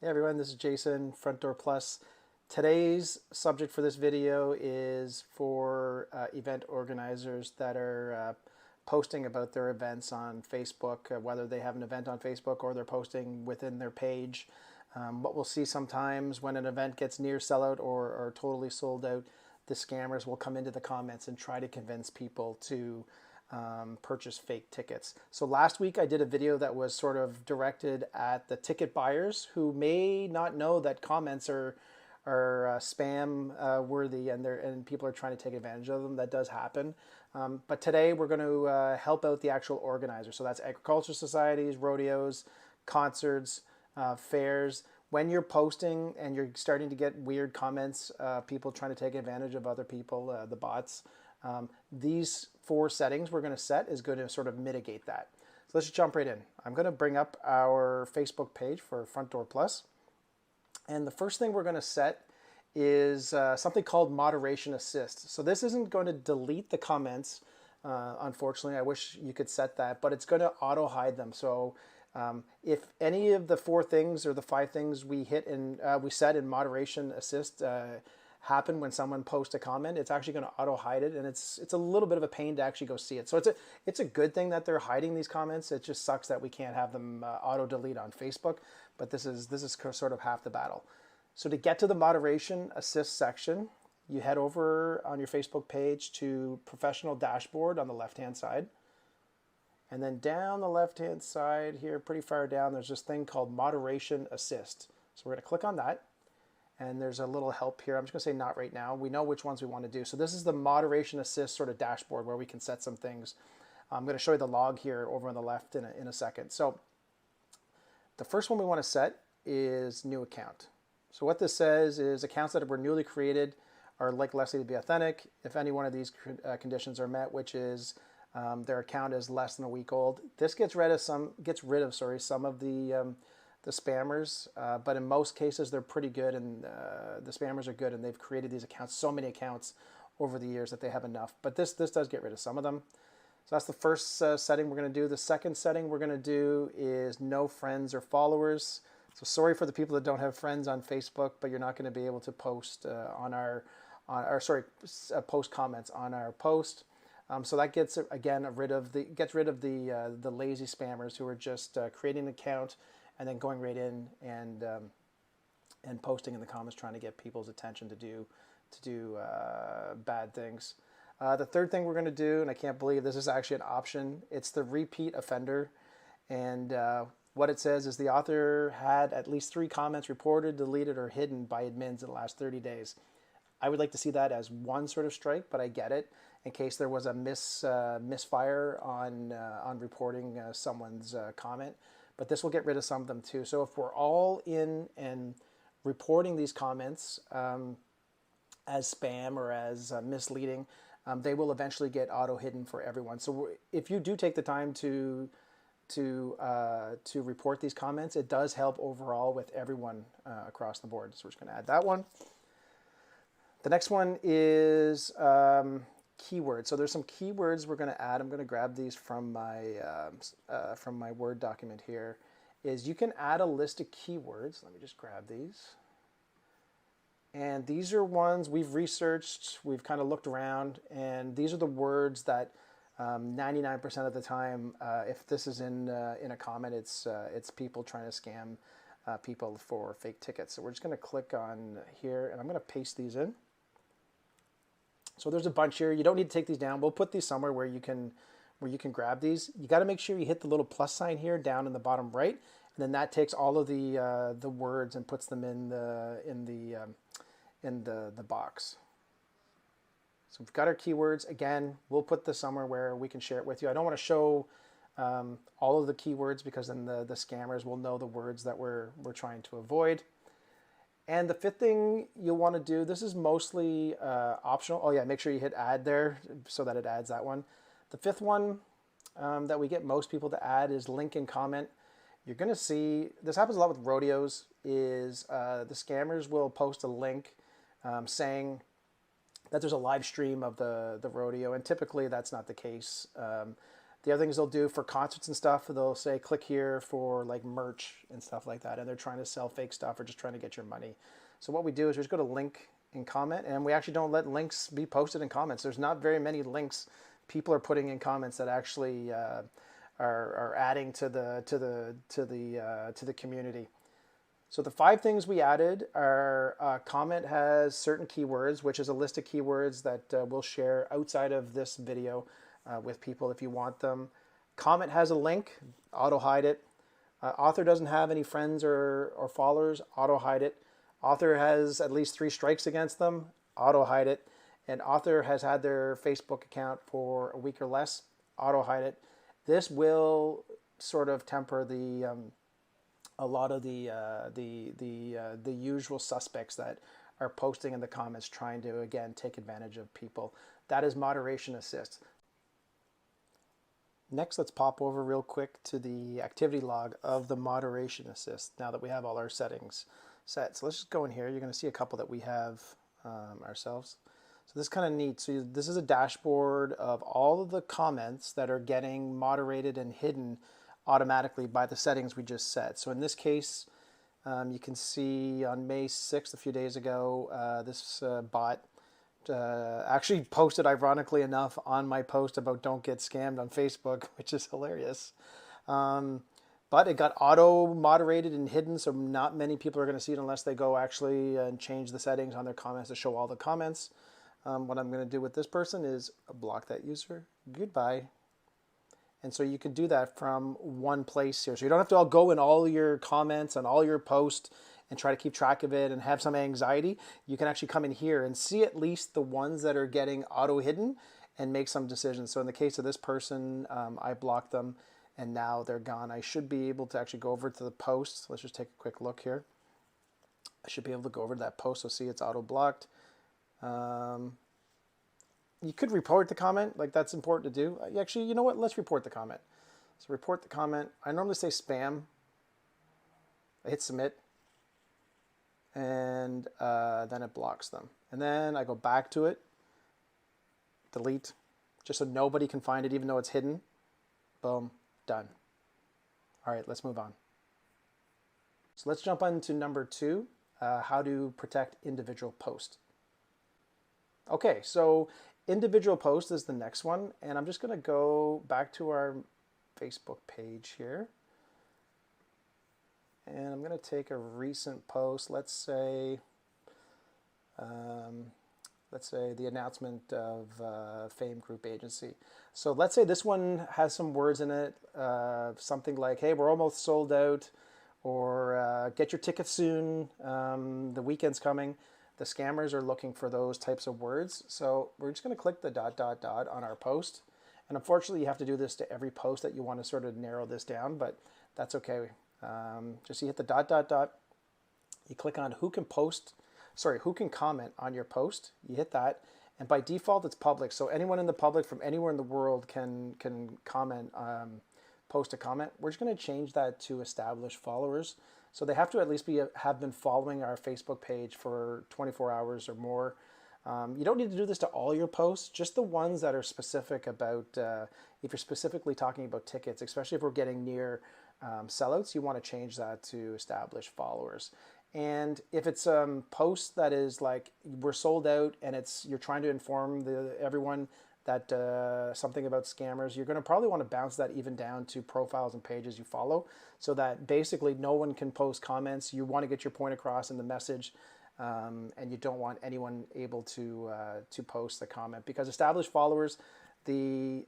Hey everyone, this is Jason, Front Door Plus. Today's subject for this video is for event organizers that are posting about their events on Facebook, whether they have an event on Facebook or they're posting within their page. What we'll see sometimes when an event gets near sellout or totally sold out, the scammers will come into the comments and try to convince people to purchase fake tickets. So last week I did a video that was sort of directed at the ticket buyers who may not know that comments are spam worthy and people are trying to take advantage of them. That does happen. But today we're going to help out the actual organizer. So that's agriculture societies, rodeos, concerts, fairs. When you're posting and you're starting to get weird comments, people trying to take advantage of other people, the bots, these four settings we're going to set is going to sort of mitigate that. So let's just jump right in. I'm going to bring up our Facebook page for Front Door Plus. And the first thing we're going to set is something called Moderation Assist. So this isn't going to delete the comments. Unfortunately, I wish you could set that, but it's going to auto hide them. So if any of the four things or the five things we hit in we set in Moderation Assist happen when someone posts a comment, it's actually going to auto hide it, and it's a little bit of a pain to actually go see it. So it's a good thing that they're hiding these comments. It just sucks that we can't have them auto delete on Facebook, but this is sort of half the battle. So to get to the Moderation Assist section, you head over on your Facebook page to Professional Dashboard on the left hand side. And then down the left hand side here, pretty far down, there's this thing called Moderation Assist. So we're going to click on that. And there's a little help here. I'm just going to say not right now. We know which ones we want to do. So this is the Moderation Assist sort of dashboard where we can set some things. I'm going to show you the log here over on the left in a second. So the first one we want to set is new account. So what this says is accounts that were newly created are likely to be authentic if any one of these conditions are met, which is their account is less than a week old. This gets rid of some of the spammers, but in most cases they're pretty good, and the spammers are good, and they've created these accounts, so many accounts over the years that they have enough. But this does get rid of some of them. So that's the first setting we're going to do. The second setting we're going to do is no friends or followers. So sorry for the people that don't have friends on Facebook, but you're not going to be able to post post comments on our post. So that gets rid of the lazy spammers who are just creating an account and then going right in and posting in the comments, trying to get people's attention to do bad things. The third thing we're going to do, and I can't believe this is actually an option, it's the repeat offender. And what it says is the author had at least 3 comments reported, deleted, or hidden by admins in the last 30 days. I would like to see that as one sort of strike, but I get it in case there was a misfire on reporting someone's comment. But this will get rid of some of them too. So if we're all in and reporting these comments as spam or as misleading, they will eventually get auto hidden for everyone. So if you do take the time to report these comments, it does help overall with everyone across the board. So we're just going to add that one. The next one is keywords. So there's some keywords we're going to add. I'm going to grab these from my Word document here. Is you can add a list of keywords. Let me just grab these. And these are ones we've researched. We've kind of looked around, and these are the words that 99% of the time, if this is in a comment, it's people trying to scam people for fake tickets. So we're just going to click on here, and I'm going to paste these in. So there's a bunch here. You don't need to take these down. We'll put these somewhere where you can grab these. You got to make sure you hit the little plus sign here down in the bottom right, and then that takes all of the words and puts them in the box. So we've got our keywords. Again, we'll put this somewhere where we can share it with you. I don't want to show all of the keywords because then the scammers will know the words that we're trying to avoid. And the fifth thing you'll want to do, this is mostly optional. Oh yeah, make sure you hit add there so that it adds that one. The fifth one that we get most people to add is link and comment. You're going to see, this happens a lot with rodeos, is the scammers will post a link saying that there's a live stream of the rodeo, and typically that's not the case. The other things they'll do for concerts and stuff, they'll say click here for like merch and stuff like that, and they're trying to sell fake stuff or just trying to get your money. So what we do is we just go to link and comment, and we actually don't let links be posted in comments. There's not very many links people are putting in comments that actually are adding to the community. So the 5 things we added are comment has certain keywords, which is a list of keywords that we'll share outside of this video with people if you want them. Comment has a link, auto hide it. Author doesn't have any friends or followers, auto hide it. Author has at least 3 strikes against them, auto hide it. And author has had their Facebook account for a week or less, auto hide it. This will sort of temper a lot of the usual suspects that are posting in the comments trying to, again, take advantage of people. That is moderation assist. Next, let's pop over real quick to the activity log of the moderation assist now that we have all our settings set. So let's just go in here. You're going to see a couple that we have ourselves. So this is kind of neat. So this is a dashboard of all of the comments that are getting moderated and hidden automatically by the settings we just set. So in this case, you can see on May 6th, a few days ago, this bot actually posted, ironically enough, on my post about don't get scammed on Facebook, which is hilarious. But it got auto moderated and hidden, so not many people are going to see it unless they go actually and change the settings on their comments to show all the comments. What I'm going to do with this person is block that user. Goodbye. And so you can do that from one place here. So you don't have to all go in all your comments and all your posts and try to keep track of it and have some anxiety. You can actually come in here and see at least the ones that are getting auto hidden and make some decisions. So in the case of this person, I blocked them and now they're gone. I should be able to actually go over to the post. Let's just take a quick look here. I should be able to go over to that post. So see it's auto blocked. You could report the comment, like that's important to do. Actually, you know what? Let's report the comment. So report the comment. I normally say spam. I hit submit. And then it blocks them. And then I go back to it, delete, just so nobody can find it even though it's hidden. Boom, done. All right, let's move on. So let's jump on to number 2, how to protect individual posts. Okay, so individual post is the next one, and I'm just going to go back to our Facebook page here. And I'm going to take a recent post, let's say the announcement of Fame Group Agency. So let's say this one has some words in it, something like, hey, we're almost sold out, or get your tickets soon, the weekend's coming. The scammers are looking for those types of words. So we're just going to click the ... on our post. And unfortunately, you have to do this to every post that you want to sort of narrow this down, but that's okay. Just you hit the ... You click on who can comment on your post. You hit that, and by default, it's public. So anyone in the public from anywhere in the world can comment, post a comment. We're just going to change that to established followers. So they have to at least have been following our Facebook page for 24 hours or more. You don't need to do this to all your posts, just the ones that are specific about, if you're specifically talking about tickets, especially if we're getting near sellouts, you want to change that to established followers. And if it's a post that is like we're sold out and you're trying to inform everyone that something about scammers, you're going to probably want to bounce that even down to profiles and pages you follow, so that basically no one can post comments. You want to get your point across in the message, and you don't want anyone able to post the comment, because established followers, the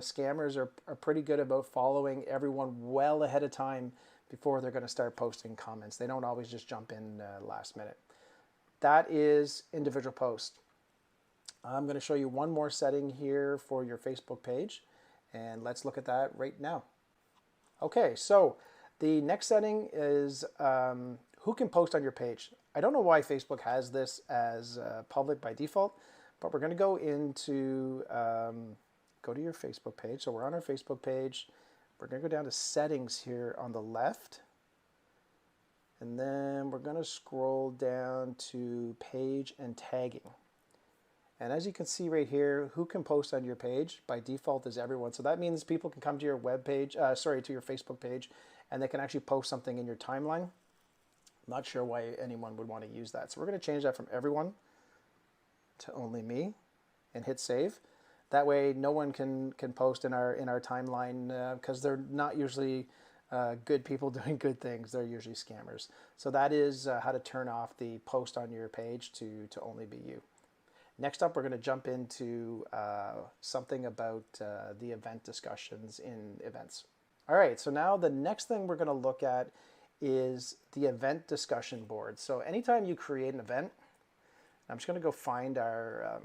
scammers are pretty good about following everyone well ahead of time before they're going to start posting comments. They don't always just jump in last minute. That is individual post. I'm going to show you one more setting here for your Facebook page, and let's look at that right now. Okay, so the next setting is who can post on your page. I don't know why Facebook has this as public by default, but we're going to go into, go to your Facebook page. So we're on our Facebook page. We're going to go down to settings here on the left. And then we're going to scroll down to page and tagging. And as you can see right here, who can post on your page? By default is everyone. So that means people can come to your web page, to your Facebook page, and they can actually post something in your timeline. Not sure why anyone would want to use that. So we're going to change that from everyone to only me and hit save. That way no one can post in our timeline because they're not usually good people doing good things. They're usually scammers. So that is how to turn off the post on your page to only be you. Next up, we're going to jump into something about the event discussions in events. All right, so now the next thing we're going to look at is the event discussion board. So anytime you create an event, I'm just going to go find our,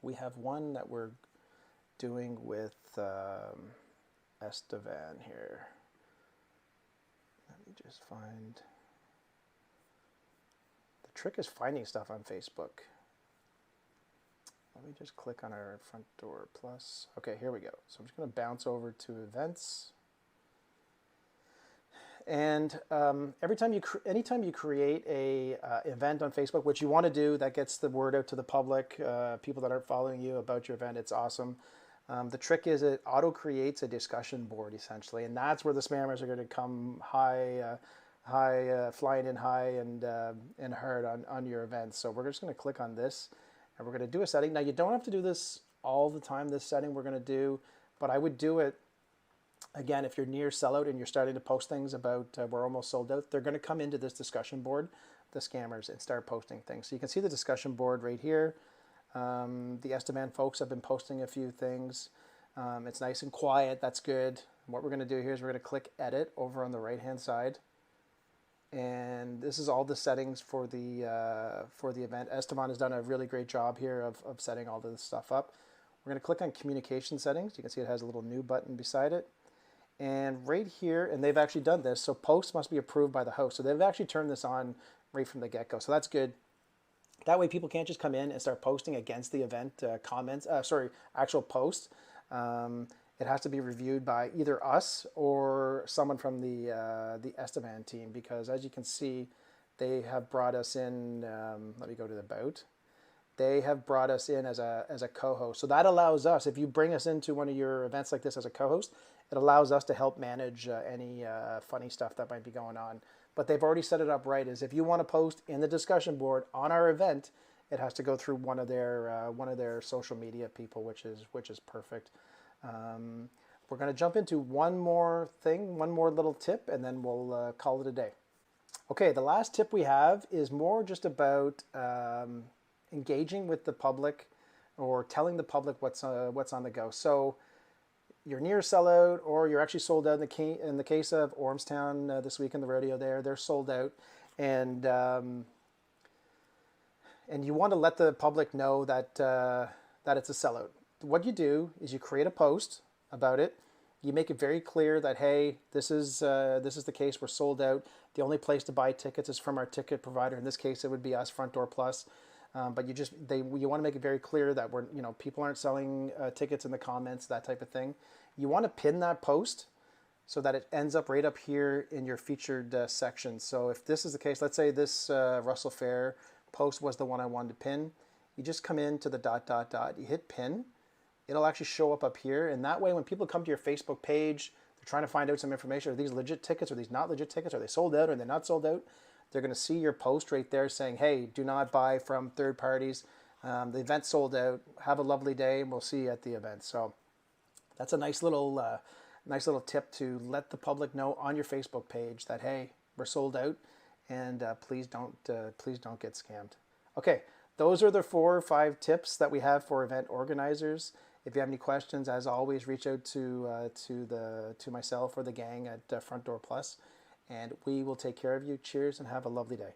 we have one that we're doing with Estevan here. Let me just find, the trick is finding stuff on Facebook. Let me just click on our Front Door Plus. Okay, here we go. So I'm just going to bounce over to events. And anytime you create a event on Facebook, which you want to do, that gets the word out to the public, people that aren't following you about your event, it's awesome. The trick is it auto creates a discussion board essentially, and that's where the spammers are going to come flying in high and hard on your events. So we're just going to click on this, and we're going to do a setting. Now you don't have to do this all the time. This setting we're going to do, but I would do it. Again, if you're near sellout and you're starting to post things about we're almost sold out, they're going to come into this discussion board, the scammers, and start posting things. So you can see the discussion board right here. The Estevan folks have been posting a few things. It's nice and quiet. That's good. And what we're going to do here is we're going to click Edit over on the right-hand side. And this is all the settings for the event. Estevan has done a really great job here of setting all this stuff up. We're going to click on Communication Settings. You can see it has a little new button beside it. And right here, and they've actually done this, so posts must be approved by the host. So they've actually turned this on right from the get-go. So that's good. That way people can't just come in and start posting against the event actual posts. It has to be reviewed by either us or someone from the Estevan team, because as you can see, they have brought us in, let me go to the About. They have brought us in as a co-host. So that allows us, if you bring us into one of your events like this as a co-host, it allows us to help manage any funny stuff that might be going on. But they've already set it up right, is if you want to post in the discussion board on our event, it has to go through one of their social media people, which is perfect. We're going to jump into one more little tip, and then we'll call it a day. Okay, the last tip we have is more just about engaging with the public or telling the public what's on the go. So you're near sellout, or you're actually sold out. In the case of Ormstown this week in the rodeo, they're sold out, and you want to let the public know that that it's a sellout. What you do is you create a post about it. You make it very clear that, hey, this is the case. We're sold out. The only place to buy tickets is from our ticket provider. In this case, it would be us, Front Door Plus. But you want to make it very clear that people aren't selling tickets in the comments, that type of thing. You want to pin that post so that it ends up right up here in your featured section. So if this is the case, let's say this Russell Fair post was the one I wanted to pin. You just come into the ... You hit pin. It'll actually show up here, and that way when people come to your Facebook page, they're trying to find out some information. Are these legit tickets? Are these not legit tickets? Are they sold out? Are they not sold out? They're going to see your post right there saying, hey, do not buy from third parties. The event's sold out. Have a lovely day, and we'll see you at the event. So that's a nice little tip to let the public know on your Facebook page that, hey, we're sold out, and please don't get scammed. Okay, those are the 4 or 5 tips that we have for event organizers. If you have any questions, as always, reach out to myself or the gang at Front Door Plus, and we will take care of you. Cheers, and have a lovely day.